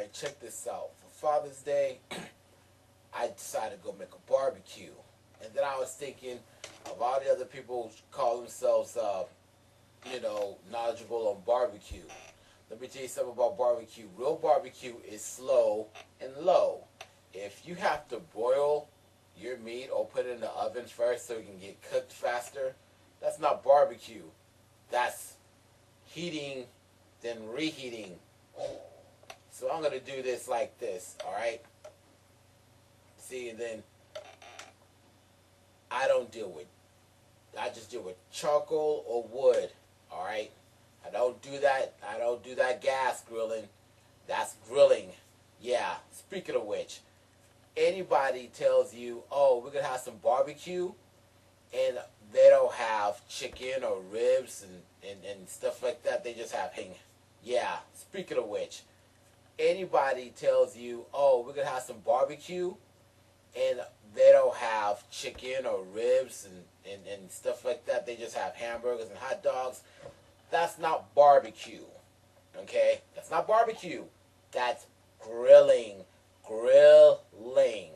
Alright, check this out. For Father's Day, I decided to go make a barbecue. And then I was thinking of all the other people who call themselves, knowledgeable on barbecue. Let me tell you something about barbecue. Real barbecue is slow and low. If you have to broil your meat or put it in the oven first so it can get cooked faster, that's not barbecue. That's heating, then reheating. So I'm going to do this like this, alright? See, and then I just deal with charcoal or wood, alright? I don't do that gas grilling. That's grilling. Yeah, speaking of which, anybody tells you, oh, we're going to have some barbecue, and they don't have chicken or ribs and stuff like that, they just have hang. Yeah, speaking of which, anybody tells you, oh, we're going to have some barbecue, and they don't have chicken or ribs and stuff like that, they just have hamburgers and hot dogs, that's not barbecue. Okay? That's not barbecue. That's grilling. Grilling.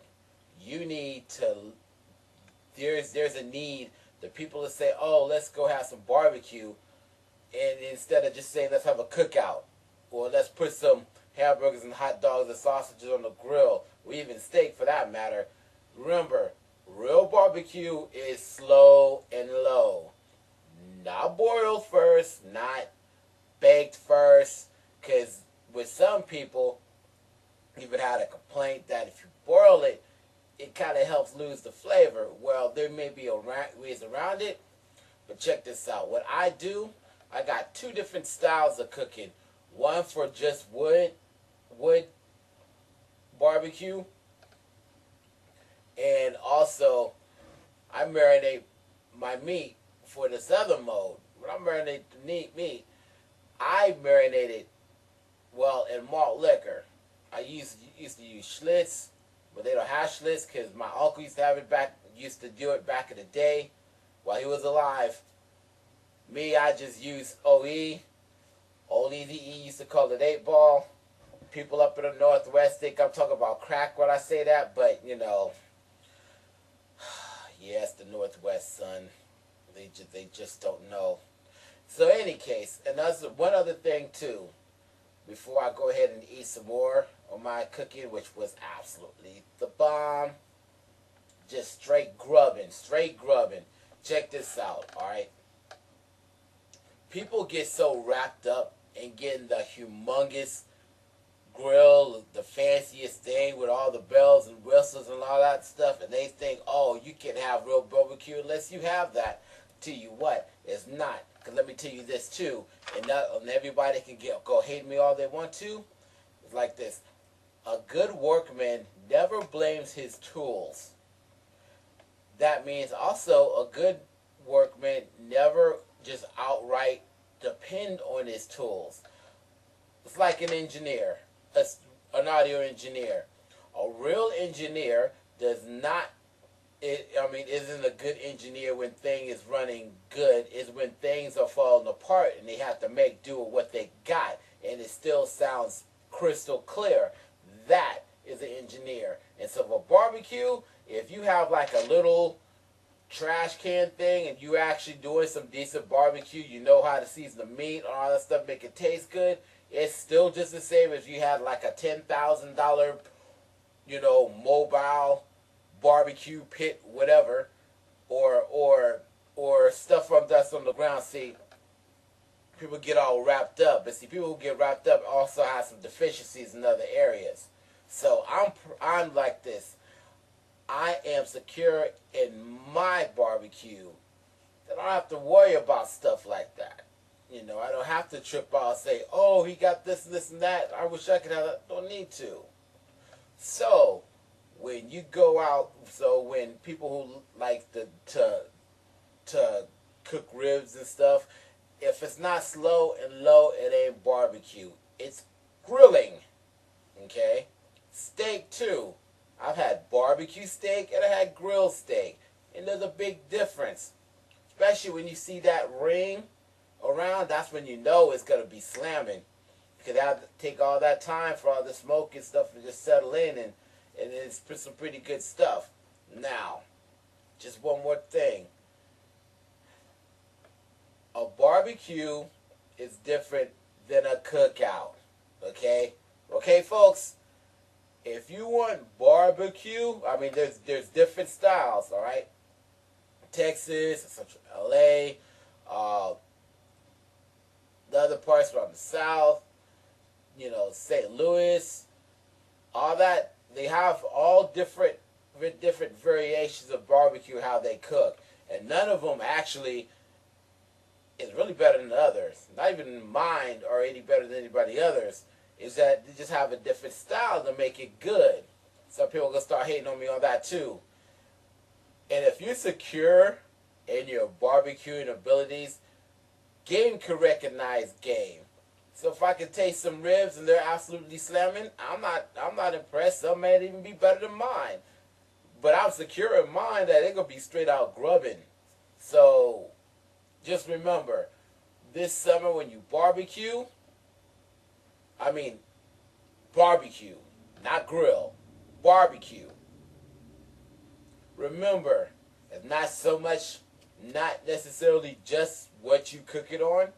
You need to, there's a need, the people that say, oh, let's go have some barbecue, and instead of just saying let's have a cookout, or let's put some hamburgers and hot dogs and sausages on the grill, or even steak for that matter. Remember, real barbecue is slow and low. Not boiled first, not baked first, because with some people, even had a complaint that if you boil it, it kind of helps lose the flavor. Well, there may be ways around it, but check this out. What I do, I got two different styles of cooking. One for just wood barbecue, and also I marinate my meat for this other mode. When I marinate the meat, I marinate it, well, in malt liquor. I used to use Schlitz, but they don't have Schlitz because my uncle used to do it back in the day while he was alive. Me, I just use OE. Old Easy E used to call it 8 Ball. People up in the Northwest think I'm talking about crack when I say that, but, yeah, it's the Northwest, son. They just don't know. So any case, and that's one other thing too, before I go ahead and eat some more of my cooking, which was absolutely the bomb. Just straight grubbing. Check this out, alright? People get so wrapped up in getting the humongous grill, the fanciest thing with all the bells and whistles and all that stuff, and they think, oh, you can have real barbecue unless you have that. Tell you what, it's not. Because let me tell you this too, and everybody can go hate me all they want to. It's like this. A good workman never blames his tools. That means also a good workman never just outright depend on his tools. It's like an engineer, an audio engineer. A real engineer does not, isn't a good engineer when things is running good. Is when things are falling apart and they have to make do with what they got, and it still sounds crystal clear. That is an engineer. And so for barbecue, if you have like a little trash can thing and you actually doing some decent barbecue, you know how to season the meat, all that stuff, make it taste good, it's still just the same as you had like a $10,000, mobile barbecue pit, whatever, or stuff from that's on the ground. See, people get all wrapped up, but see, people who get wrapped up also have some deficiencies in other areas. So I'm like this. I am secure in my barbecue. I don't have to worry about stuff like that. I don't have to trip out and say, oh, he got this, this, and that. I wish I could have that. Don't need to. So, when you go out, when people who like to cook ribs and stuff, if it's not slow and low, it ain't barbecue. It's grilling. Okay? Steak, too. I've had barbecue steak and I had grilled steak. And there's a big difference. Especially when you see that ring around, that's when you know it's going to be slamming. because they have to take all that time for all the smoke and stuff to just settle in, and it's some pretty good stuff. Now, just one more thing. A barbecue is different than a cookout. Okay? Okay, folks? If you want barbecue, I mean, there's different styles, all right? Texas, Central LA, the other parts around the South, St. Louis, all that. They have all different variations of barbecue, how they cook. And none of them actually is really better than the others. Not even mine are any better than anybody others. Is that they just have a different style to make it good. Some people are going to start hating on me on that too. And if you're secure in your barbecuing abilities, game can recognize game. So if I can taste some ribs and they're absolutely slamming, I'm not impressed. Some may even be better than mine. But I'm secure in mine that they're going to be straight out grubbing. So just remember, this summer when you barbecue, I mean barbecue, not grill, barbecue. Remember, it's not so much, not necessarily just what you cook it on.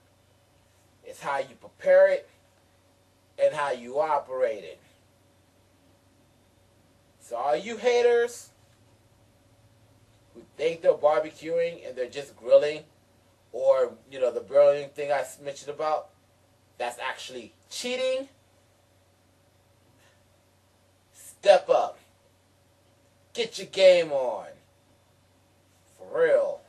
It's how you prepare it and how you operate it. So all you haters who think they're barbecuing and they're just grilling, or, the grilling thing I mentioned about, that's actually cheating, step up. Get your game on. For real.